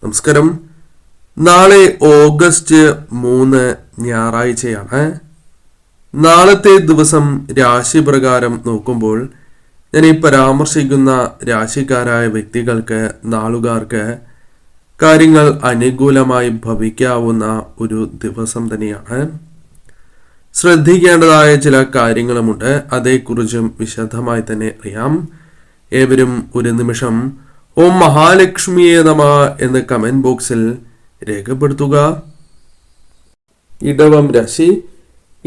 നമസ്കാരം. നാളെ ഓഗസ്റ്റ് 3 ഞായറാഴ്ചയാണ്. നാളത്തെ ദിവസം രാശി പ്രകാരം നോക്കുമ്പോൾ ഞാൻ ഈ പരാമർശിക്കുന്ന രാശിക്കാരായ വ്യക്തികൾക്ക്, നാളുകാർക്ക് കാര്യങ്ങൾ അനുകൂലമായി ഭവിക്കാവുന്ന ഒരു ദിവസം തന്നെയാണ്. ശ്രദ്ധിക്കേണ്ടതായ ചില കാര്യങ്ങളുമുണ്ട്. അതേക്കുറിച്ചും വിശദമായി തന്നെ അറിയാം. ഏവരും ഒരു നിമിഷം ഓം മഹാലക്ഷ്മിയെ നമ എന്ന് കമന്റ് ബോക്സിൽ രേഖപ്പെടുത്തുക.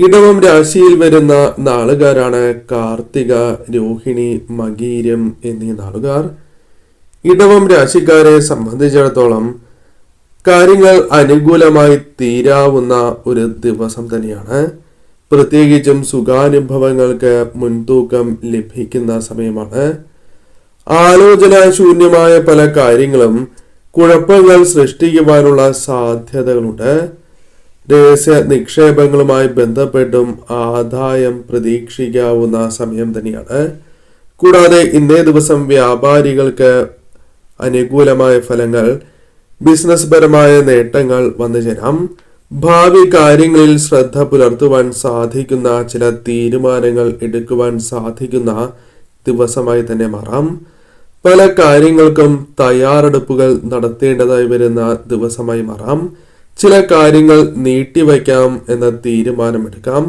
ഇടവം രാശിയിൽ വരുന്ന നാളുകാരാണ് കാർത്തിക, രോഹിണി, മകീരം എന്നീ നാളുകാർ. ഇടവം രാശിക്കാരെ സംബന്ധിച്ചിടത്തോളം കാര്യങ്ങൾ അനുകൂലമായി തീരാവുന്ന ഒരു ദിവസം തന്നെയാണ്. പ്രത്യേകിച്ചും സുഖാനുഭവങ്ങൾക്ക് മുൻതൂക്കം ലഭിക്കുന്ന സമയമാണ്. ആലോചനാശൂന്യമായ പല കാര്യങ്ങളും കുഴപ്പങ്ങൾ സൃഷ്ടിക്കുവാനുള്ള സാധ്യതകളുണ്ട്. രഹസ്യ നിക്ഷേപങ്ങളുമായി ബന്ധപ്പെട്ടും ആദായം പ്രതീക്ഷിക്കാവുന്ന സമയം തന്നെയാണ്. കൂടാതെ ഇന്നേ ദിവസം വ്യാപാരികൾക്ക് അനുകൂലമായ ഫലങ്ങൾ, ബിസിനസ് പരമായ നേട്ടങ്ങൾ വന്നു ചേരാം. ഭാവി കാര്യങ്ങളിൽ ശ്രദ്ധ പുലർത്തുവാൻ സാധിക്കുന്ന, ചില തീരുമാനങ്ങൾ എടുക്കുവാൻ സാധിക്കുന്ന ദിവസമായി തന്നെ മാറാം. പല കാര്യങ്ങൾക്കും തയ്യാറെടുപ്പുകൾ നടത്തേണ്ടതായി വരുന്ന ദിവസമായി മാറാം. ചില കാര്യങ്ങൾ നീട്ടിവയ്ക്കാം എന്ന തീരുമാനമെടുക്കാം.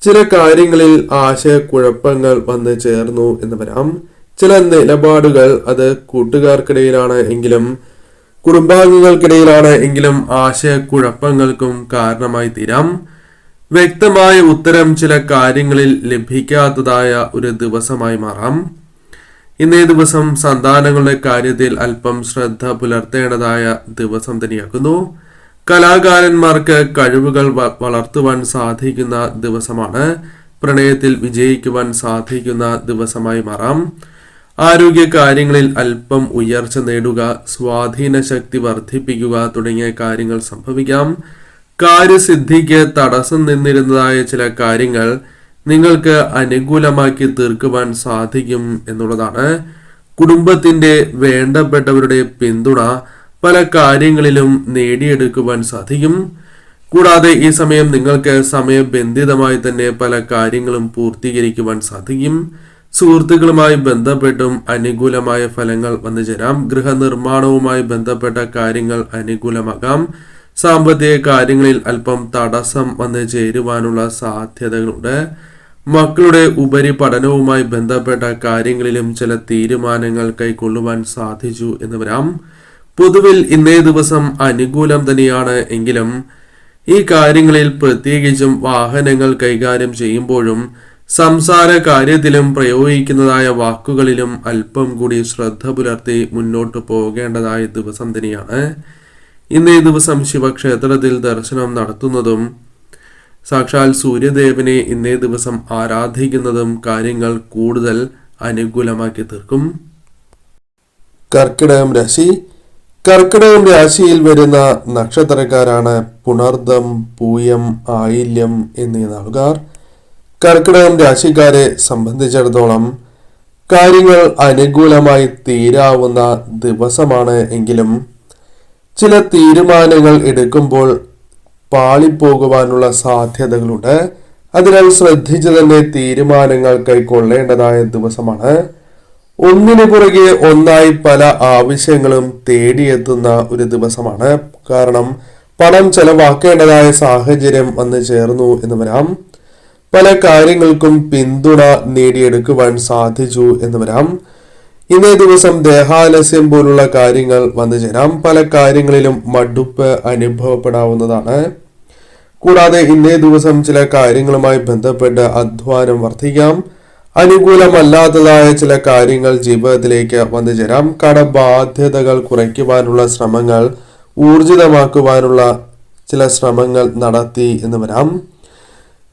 ചില കാര്യങ്ങളിൽ ആശയക്കുഴപ്പങ്ങൾ വന്നു ചേർന്നു എന്ന് വരാം. ചില നിലപാടുകൾ അത് കൂട്ടുകാർക്കിടയിലാണ് എങ്കിലും, കുടുംബാംഗങ്ങൾക്കിടയിലാണ് എങ്കിലും ആശയക്കുഴപ്പങ്ങൾക്കും കാരണമായി തീരാം. വ്യക്തമായ ഉത്തരം ചില കാര്യങ്ങളിൽ ലഭിക്കാത്തതായ ഒരു ദിവസമായി മാറാം. ഇന്നേ ദിവസം സന്താനങ്ങളുടെ കാര്യത്തിൽ അല്പം ശ്രദ്ധ പുലർത്തേണ്ടതായ ദിവസം തന്നെയാക്കുന്നു. കലാകാരന്മാർക്ക് കഴിവുകൾ വളർത്തുവാൻ സാധിക്കുന്ന ദിവസമാണ്. പ്രണയത്തിൽ വിജയിക്കുവാൻ സാധിക്കുന്ന ദിവസമായി മാറാം. ആരോഗ്യ കാര്യങ്ങളിൽ അല്പം ഉയർച്ച നേടുക, സ്വാധീന ശക്തി വർദ്ധിപ്പിക്കുക തുടങ്ങിയ കാര്യങ്ങൾ സംഭവിക്കാം. കാര്യസിദ്ധിക്ക് തടസ്സം നിന്നിരുന്നതായ ചില കാര്യങ്ങൾ നിങ്ങൾക്ക് അനുകൂലമാക്കി തീർക്കുവാൻ സാധിക്കും എന്നുള്ളതാണ്. കുടുംബത്തിന്റെ വേണ്ടപ്പെട്ടവരുടെ പിന്തുണ പല കാര്യങ്ങളിലും നേടിയെടുക്കുവാൻ സാധിക്കും. കൂടാതെ ഈ സമയം നിങ്ങൾക്ക് സമയബന്ധിതമായി തന്നെ പല കാര്യങ്ങളും പൂർത്തീകരിക്കുവാൻ സാധിക്കും. സുഹൃത്തുക്കളുമായി ബന്ധപ്പെട്ടും അനുകൂലമായ ഫലങ്ങൾ വന്നു ചേരാം. ഗൃഹനിർമ്മാണവുമായി ബന്ധപ്പെട്ട കാര്യങ്ങൾ അനുകൂലമാകാം. സാമ്പത്തിക കാര്യങ്ങളിൽ അല്പം തടസ്സം വന്നു ചേരുവാനുള്ള സാധ്യതകളുണ്ട്. മക്കളുടെ ഉപരിപഠനവുമായി ബന്ധപ്പെട്ട കാര്യങ്ങളിലും ചില തീരുമാനങ്ങൾ കൈക്കൊള്ളുവാൻ സാധിച്ചു എന്ന് വരാം. പൊതുവിൽ ഇന്നേ ദിവസം അനുകൂലം തന്നെയാണ് എങ്കിലും ഈ കാര്യങ്ങളിൽ, പ്രത്യേകിച്ചും വാഹനങ്ങൾ കൈകാര്യം ചെയ്യുമ്പോഴും സംസാര കാര്യത്തിലും പ്രയോഗിക്കുന്നതായ വാക്കുകളിലും അല്പം കൂടി ശ്രദ്ധ പുലർത്തി മുന്നോട്ട് പോകേണ്ടതായ ദിവസം തന്നെയാണ്. ഇന്നേ ദിവസം ശിവക്ഷേത്രത്തിൽ ദർശനം നടത്തുന്നതും സാക്ഷാൽ സൂര്യദേവനെ ഇന്നേ ദിവസം ആരാധിക്കുന്നതും കാര്യങ്ങൾ കൂടുതൽ അനുകൂലമാക്കി തീർക്കും. കർക്കിടകം രാശിയിൽ വരുന്ന നക്ഷത്രക്കാരാണ് പുണർദം, പൂയം, ആയില്യം എന്നീ നാളുകാർ. കർക്കിടകം രാശിക്കാരെ സംബന്ധിച്ചിടത്തോളം കാര്യങ്ങൾ അനുകൂലമായി തീരാവുന്ന ദിവസമാണ് എങ്കിലും ചില തീരുമാനങ്ങൾ എടുക്കുമ്പോൾ പാളിപ്പോകുവാനുള്ള സാധ്യതകളുണ്ട്. അതിനാൽ ശ്രദ്ധിച്ചു തന്നെ തീരുമാനങ്ങൾ കൈക്കൊള്ളേണ്ടതായ ദിവസമാണ്. ഒന്നിനു പുറകെ ഒന്നായി പല ആവശ്യങ്ങളും തേടിയെത്തുന്ന ഒരു ദിവസമാണ്. കാരണം പണം ചെലവാക്കേണ്ടതായ സാഹചര്യം വന്നു ചേർന്നു എന്ന് വരാം. പല കാര്യങ്ങൾക്കും പിന്തുണ നേടിയെടുക്കുവാൻ സാധിച്ചു എന്ന് വരാം. ഇന്നേ ദിവസം ദേഹാലസ്യം പോലുള്ള കാര്യങ്ങൾ വന്നു ചേരാം. പല കാര്യങ്ങളിലും മടുപ്പ് അനുഭവപ്പെടാവുന്നതാണ്. കൂടാതെ ഇന്നേ ദിവസം ചില കാര്യങ്ങളുമായി ബന്ധപ്പെട്ട് അധ്വാനം വർദ്ധിക്കാം. അനുകൂലമല്ലാത്തതായ ചില കാര്യങ്ങൾ ജീവിതത്തിലേക്ക് വന്നു ചേരാം. കടബാധ്യതകൾ കുറയ്ക്കുവാനുള്ള ശ്രമങ്ങൾ, ഊർജിതമാക്കുവാനുള്ള ചില ശ്രമങ്ങൾ നടത്തി എന്ന് വരാം.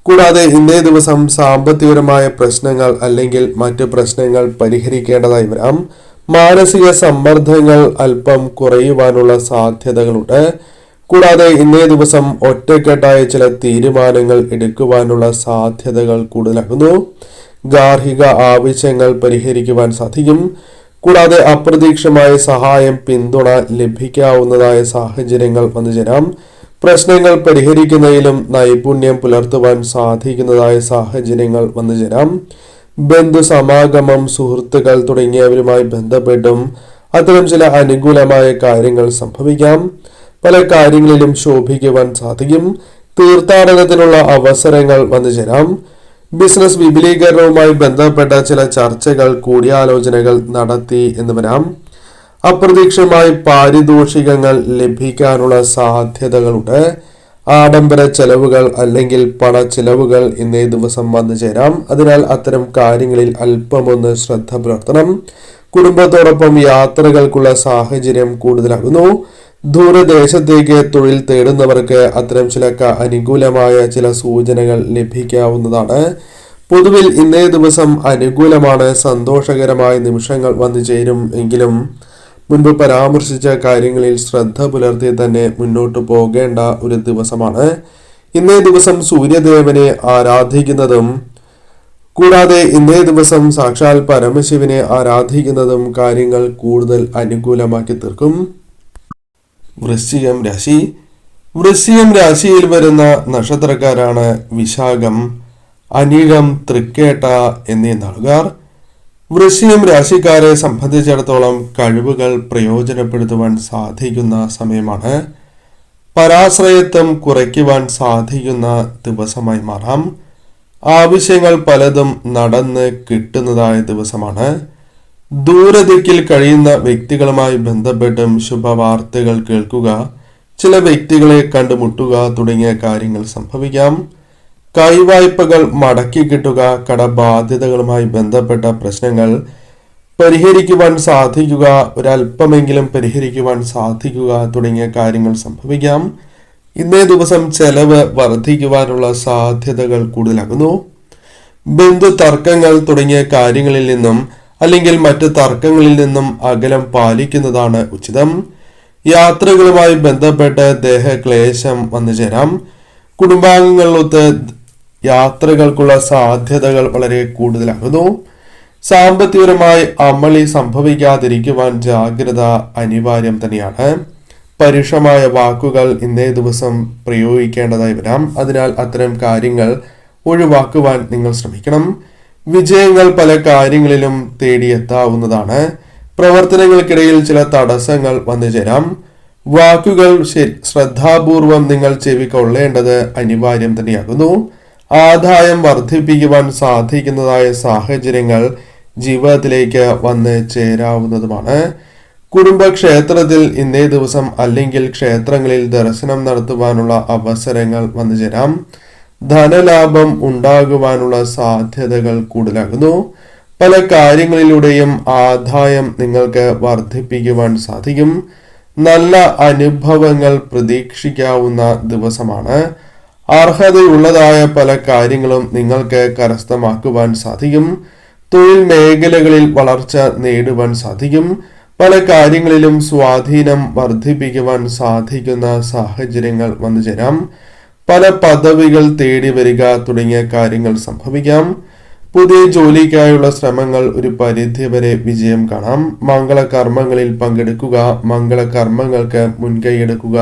കൂടാതെ ഇന്നേ ദിവസം സാമ്പത്തികപരമായ പ്രശ്നങ്ങൾ അല്ലെങ്കിൽ മറ്റ് പ്രശ്നങ്ങൾ പരിഹരിക്കേണ്ടതായി വരാം. മാനസിക സമ്മർദ്ദങ്ങൾ അല്പം കുറയുവാനുള്ള സാധ്യതകളുണ്ട്. കൂടാതെ ഇന്നേ ദിവസം ഒറ്റക്കെട്ടായ ചില തീരുമാനങ്ങൾ എടുക്കുവാനുള്ള സാധ്യതകൾ കൂടുതലാകുന്നു. ഗാർഹിക ആവശ്യങ്ങൾ പരിഹരിക്കുവാൻ സാധിക്കും. കൂടാതെ അപ്രതീക്ഷിതമായ സഹായം, പിന്തുണ ലഭിക്കാവുന്നതായ സാഹചര്യങ്ങൾ വന്നു ചേരാം. പ്രശ്നങ്ങൾ പരിഹരിക്കുന്നതിലും നൈപുണ്യം പുലർത്തുവാൻ സാധിക്കുന്നതായ സാഹചര്യങ്ങൾ വന്നു ചേരാം. ബന്ധു സമാഗമം, സുഹൃത്തുക്കൾ തുടങ്ങിയവരുമായി ബന്ധപ്പെട്ടും അത്തരം ചില അനുകൂലമായ കാര്യങ്ങൾ സംഭവിക്കാം. പല കാര്യങ്ങളിലും ശോഭിക്കുവാൻ സാധിക്കും. തീർത്ഥാടനത്തിനുള്ള അവസരങ്ങൾ വന്നു ചേരാം. ബിസിനസ് വിപുലീകരണവുമായി ബന്ധപ്പെട്ട ചില ചർച്ചകൾ, കൂടിയാലോചനകൾ നടത്തി എന്ന് വരാം. അപ്രതീക്ഷിതമായി പാരിതോഷികങ്ങൾ ലഭിക്കാനുള്ള സാധ്യതകളുണ്ട്. ആഡംബര ചെലവുകൾ അല്ലെങ്കിൽ പണച്ചെലവുകൾ ഇന്നേ ദിവസം വന്നു ചേരാം. അതിനാൽ അത്തരം കാര്യങ്ങളിൽ അല്പമൊന്ന് ശ്രദ്ധ പുലർത്തണം. കുടുംബത്തോടൊപ്പം യാത്രകൾക്കുള്ള സാഹചര്യം കൂടുതലാകുന്നു. ദൂരദേശത്തേക്ക് തൊഴിൽ തേടുന്നവർക്ക് അത്തരം ചില അനുകൂലമായ ചില സൂചനകൾ ലഭിക്കാവുന്നതാണ്. പൊതുവിൽ ഇന്നേ ദിവസം അനുകൂലമാണ്. സന്തോഷകരമായ നിമിഷങ്ങൾ വന്നു ചേരും. എങ്കിലും മുൻപ് പരാമർശിച്ച കാര്യങ്ങളിൽ ശ്രദ്ധ പുലർത്തി തന്നെ മുന്നോട്ട് പോകേണ്ട ഒരു ദിവസമാണ്. ഇന്നേ ദിവസം സൂര്യദേവനെ ആരാധിക്കുന്നതും കൂടാതെ ഇന്നേ ദിവസം സാക്ഷാൽ പരമശിവനെ ആരാധിക്കുന്നതും കാര്യങ്ങൾ കൂടുതൽ അനുകൂലമാക്കി തീർക്കും. വൃശ്ചികം രാശി. വൃശ്ചികം രാശിയിൽ വരുന്ന നക്ഷത്രക്കാരാണ് വിശാഖം, അനിഴം, തൃക്കേട്ട എന്നീ നാളുകാർ. വൃശ്ചികം രാശിക്കാരെ സംബന്ധിച്ചിടത്തോളം കഴിവുകൾ പ്രയോജനപ്പെടുത്തുവാൻ സാധിക്കുന്ന സമയമാണ്. പരാശ്രയത്വം കുറയ്ക്കുവാൻ സാധിക്കുന്ന ദിവസമായി മാറാം. ആവശ്യങ്ങൾ പലതും നടന്ന് കിട്ടുന്നതായ ദിവസമാണ്. ദൂരദിക്കിൽ കഴിയുന്ന വ്യക്തികളുമായി ബന്ധപ്പെട്ടും ശുഭവാർത്തകൾ കേൾക്കുക, ചില വ്യക്തികളെ കണ്ടുമുട്ടുക തുടങ്ങിയ കാര്യങ്ങൾ സംഭവിക്കാം. കൈവായ്പകൾ മടക്കി കിട്ടുക, കടബാധ്യതകളുമായി ബന്ധപ്പെട്ട പ്രശ്നങ്ങൾ പരിഹരിക്കുവാൻ സാധിക്കുക, ഒരല്പമെങ്കിലും പരിഹരിക്കുവാൻ സാധിക്കുക തുടങ്ങിയ കാര്യങ്ങൾ സംഭവിക്കാം. ഇന്നേ ദിവസം ചെലവ് വർദ്ധിക്കുവാനുള്ള സാധ്യതകൾ കൂടുതലാകുന്നു. ബന്ധു തർക്കങ്ങൾ തുടങ്ങിയ കാര്യങ്ങളിൽ നിന്നും അല്ലെങ്കിൽ മറ്റ് തർക്കങ്ങളിൽ നിന്നും അകലം പാലിക്കുന്നതാണ് ഉചിതം. യാത്രകളുമായി ബന്ധപ്പെട്ട് ദേഹക്ലേശം വന്നു ചേരാം. കുടുംബാംഗങ്ങളൊത്ത് യാത്രകൾക്കുള്ള സാധ്യതകൾ വളരെ കൂടുതലാകുന്നു. സാമ്പത്തികപരമായി അമളി സംഭവിക്കാതിരിക്കുവാൻ ജാഗ്രത അനിവാര്യം തന്നെയാണ്. പരുഷമായ വാക്കുകൾ ഇന്നേ ദിവസം പ്രയോഗിക്കേണ്ടതായി വരാം. അതിനാൽ അത്തരം കാര്യങ്ങൾ ഒഴിവാക്കുവാൻ നിങ്ങൾ ശ്രമിക്കണം. വിജയങ്ങൾ പല കാര്യങ്ങളിലും തേടിയെത്താവുന്നതാണ്. പ്രവർത്തനങ്ങൾക്കിടയിൽ ചില തടസ്സങ്ങൾ വന്നു ചേരാം. വാക്കുകൾ ശ്രദ്ധാപൂർവം നിങ്ങൾ ചെവിക്കൊള്ളേണ്ടത് അനിവാര്യം തന്നെയാകുന്നു. ആദായം വർദ്ധിപ്പിക്കുവാൻ സാധിക്കുന്നതായ സാഹചര്യങ്ങൾ ജീവിതത്തിലേക്ക് വന്ന് ചേരാവുന്നതുമാണ്. കുടുംബക്ഷേത്രത്തിൽ ഇന്നേ ദിവസം അല്ലെങ്കിൽ ക്ഷേത്രങ്ങളിൽ ദർശനം നടത്തുവാനുള്ള അവസരങ്ങൾ വന്നു ചേരാം. ധനലാഭം ഉണ്ടാകുവാനുള്ള സാധ്യതകൾ കൂടുതലാകുന്നു. പല കാര്യങ്ങളിലൂടെയും ആദായം നിങ്ങൾക്ക് വർദ്ധിപ്പിക്കുവാൻ സാധിക്കും. നല്ല അനുഭവങ്ങൾ പ്രതീക്ഷിക്കാവുന്ന ദിവസമാണ്. അർഹതയുള്ളതായ പല കാര്യങ്ങളും നിങ്ങൾക്ക് കരസ്ഥമാക്കുവാൻ സാധിക്കും. തൊഴിൽ മേഖലകളിൽ വളർച്ച നേടുവാൻ സാധിക്കും. പല കാര്യങ്ങളിലും സ്വാധീനം വർദ്ധിപ്പിക്കുവാൻ സാധിക്കുന്ന സാഹചര്യങ്ങൾ വന്നു ചേരാം. പല പദവികൾ തേടി വരിക തുടങ്ങിയ കാര്യങ്ങൾ സംഭവിക്കാം. പുതിയ ജോലിക്കായുള്ള ശ്രമങ്ങൾ ഒരു പരിധിവരെ വിജയം കാണാം. മംഗളകർമ്മങ്ങളിൽ പങ്കെടുക്കുക, മംഗളകർമ്മങ്ങൾക്ക് മുൻകൈയെടുക്കുക,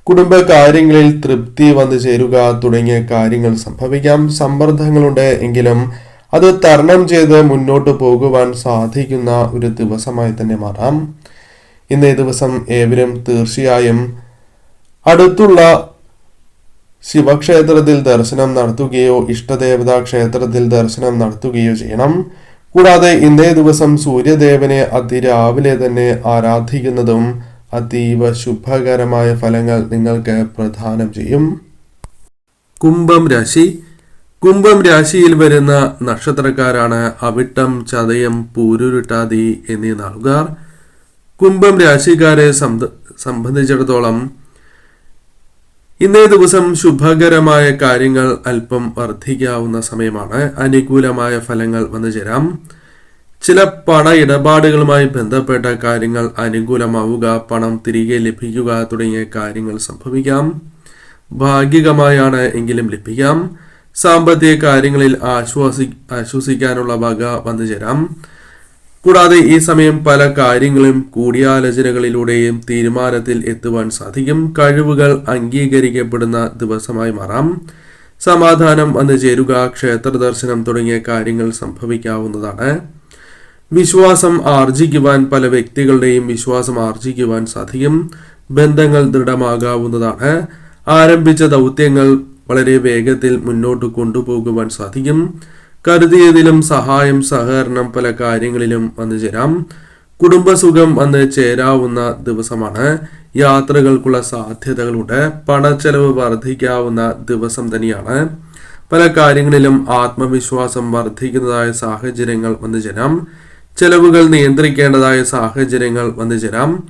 കുടുംബകാര്യങ്ങളിൽ തൃപ്തി വന്നു ചേരുക തുടങ്ങിയ കാര്യങ്ങൾ സംഭവിക്കാം. സമ്മർദ്ദങ്ങളുണ്ട് എങ്കിലും അത് തരണം ചെയ്ത് മുന്നോട്ട് പോകുവാൻ സാധിക്കുന്ന ഒരു ദിവസമായി തന്നെ മാറാം. ഇന്നേ ദിവസം ഏവരും തീർച്ചയായും അടുത്തുള്ള ശിവക്ഷേത്രത്തിൽ ദർശനം നടത്തുകയോ ഇഷ്ടദേവതാ ക്ഷേത്രത്തിൽ ദർശനം നടത്തുകയോ ചെയ്യണം. കൂടാതെ ഇന്നേ ദിവസം സൂര്യദേവനെ അതിരാവിലെ തന്നെ ആരാധിക്കുന്നതും അതീവ ശുഭകരമായ ഫലങ്ങൾ നിങ്ങൾക്ക് പ്രദാനം ചെയ്യും. കുംഭം രാശി. കുംഭം രാശിയിൽ വരുന്ന നക്ഷത്രക്കാരാണ് അവിട്ടം, ചതയം, പൂരുരുട്ടാതി എന്നീ നാളുകാർ. കുംഭം രാശിക്കാരെ സംബന്ധിച്ചിടത്തോളം ഇന്നേ ദിവസം ശുഭകരമായ കാര്യങ്ങൾ അല്പം വർദ്ധിക്കാവുന്ന സമയമാണ്. അനുകൂലമായ ഫലങ്ങൾ വന്നു ചേരാം. ചില പണ ഇടപാടുകളുമായി ബന്ധപ്പെട്ട കാര്യങ്ങൾ അനുകൂലമാവുക, പണം തിരികെ ലഭിക്കുക തുടങ്ങിയ കാര്യങ്ങൾ സംഭവിക്കാം. ഭാഗികമായാണ് എങ്കിലും ലഭിക്കാം. സാമ്പത്തിക കാര്യങ്ങളിൽ ആശ്വസിക്കാനുള്ള വക വന്നു ചേരാം. കൂടാതെ ഈ സമയം പല കാര്യങ്ങളും കൂടിയാലോചനകളിലൂടെയും തീരുമാനത്തിൽ എത്തുവാൻ സാധിക്കും. കഴിവുകൾ അംഗീകരിക്കപ്പെടുന്ന ദിവസമായി മാറാം. സമാധാനം വന്നു ചേരുക, ക്ഷേത്ര ദർശനം തുടങ്ങിയ കാര്യങ്ങൾ സംഭവിക്കാവുന്നതാണ്. വിശ്വാസം ആർജിക്കുവാൻ പല വ്യക്തികളുടെയും വിശ്വാസം ആർജിക്കുവാൻ സാധിക്കും. ബന്ധങ്ങൾ ദൃഢമാകാവുന്നതാണ്. ആരംഭിച്ച ദൗത്യങ്ങൾ വളരെ വേഗത്തിൽ മുന്നോട്ട് കൊണ്ടുപോകുവാൻ സാധിക്കും. കരുതിയതിലും സഹായം സഹകരണം പല കാര്യങ്ങളിലും വന്നു ചേരാം. കുടുംബസുഖം വന്ന് ചേരാവുന്ന ദിവസമാണ്. യാത്രകൾക്കുള്ള സാധ്യതകളുണ്ട്. പണച്ചെലവ് വർദ്ധിക്കാവുന്ന ദിവസം തന്നെയാണ്. പല കാര്യങ്ങളിലും ആത്മവിശ്വാസം വർദ്ധിക്കുന്നതായ സാഹചര്യങ്ങൾ വന്നു ചേരാം. ചെലവുകൾ നിയന്ത്രിക്കേണ്ടതായ സാഹചര്യങ്ങൾ വന്നു ചേരാം.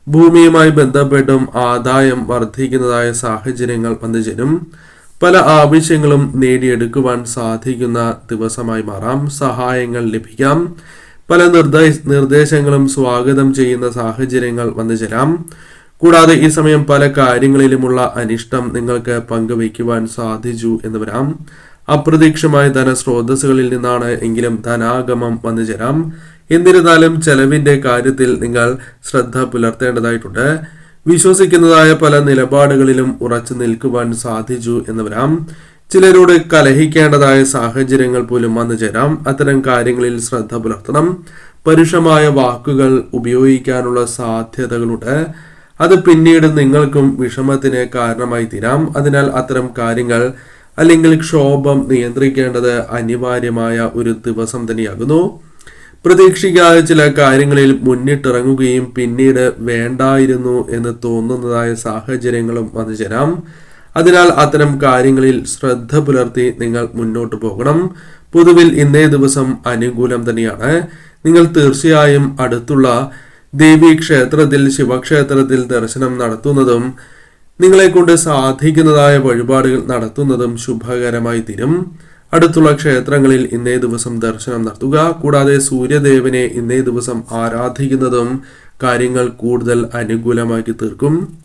ഭൂമിയുമായി ബന്ധപ്പെട്ടും ആദായം വർദ്ധിക്കുന്നതായ സാഹചര്യങ്ങൾ വന്നു ചേരും. പല ആവശ്യങ്ങളും നേടിയെടുക്കുവാൻ സാധിക്കുന്ന ദിവസമായി മാറാം. സഹായങ്ങൾ ലഭിക്കാം. പല നിർദ്ദേശങ്ങളും സ്വാഗതം ചെയ്യുന്ന സാഹചര്യങ്ങൾ വന്നു ചേരാം. കൂടാതെ ഈ സമയം പല കാര്യങ്ങളിലുമുള്ള അനിഷ്ടം നിങ്ങൾക്ക് പങ്കുവയ്ക്കുവാൻ സാധിച്ചു എന്ന് വരാം. അപ്രതീക്ഷിതമായ ധനസ്രോതസ്സുകളിൽ നിന്നാണ് എങ്കിലും ധനാഗമം വന്നു ചേരാം. എന്നിരുന്നാലും ചെലവിന്റെ കാര്യത്തിൽ നിങ്ങൾ ശ്രദ്ധ പുലർത്തേണ്ടതായിട്ടുണ്ട്. വിശ്വസിക്കുന്നതായ പല നിലപാടുകളിലും ഉറച്ചു നിൽക്കുവാൻ സാധിച്ചു എന്ന് വരാം. ചിലരോട് കലഹിക്കേണ്ടതായ സാഹചര്യങ്ങൾ പോലും വന്നു ചേരാം. അത്തരം കാര്യങ്ങളിൽ ശ്രദ്ധ പുലർത്തണം. പരുഷമായ വാക്കുകൾ ഉപയോഗിക്കാനുള്ള സാധ്യതകളുണ്ട്. അത് പിന്നീട് നിങ്ങൾക്കും വിഷമത്തിന് കാരണമായി തീരാം. അതിനാൽ അത്തരം കാര്യങ്ങൾ അല്ലെങ്കിൽ ക്ഷോഭം നിയന്ത്രിക്കേണ്ടത് അനിവാര്യമായ ഒരു ദിവസം തന്നെയാകുന്നു. പ്രതീക്ഷിക്കാതെ ചില കാര്യങ്ങളിൽ മുന്നിട്ടിറങ്ങുകയും പിന്നീട് വേണ്ടായിരുന്നു എന്ന് തോന്നുന്നതായ സാഹചര്യങ്ങളും വന്നു ചേരാം. അതിനാൽ അത്തരം കാര്യങ്ങളിൽ ശ്രദ്ധ പുലർത്തി നിങ്ങൾ മുന്നോട്ട് പോകണം. പൊതുവിൽ ഇന്നേ ദിവസം അനുകൂലം തന്നെയാണ്. നിങ്ങൾ തീർച്ചയായും അടുത്തുള്ള ദേവീ ക്ഷേത്രത്തിൽ, ശിവക്ഷേത്രത്തിൽ ദർശനം നടത്തുന്നതും നിങ്ങളെ കൊണ്ട് സാധിക്കുന്നതായ വഴിപാടുകൾ നടത്തുന്നതും ശുഭകരമായി തീരും. അടുത്തുള്ള ക്ഷേത്രങ്ങളിൽ ഇന്നേ ദിവസം ദർശനം നടത്തുക. കൂടാതെ സൂര്യദേവനെ ഇന്നേ ദിവസം ആരാധിക്കുന്നതും കാര്യങ്ങൾ കൂടുതൽ അനുകൂലമാക്കി തീർക്കും.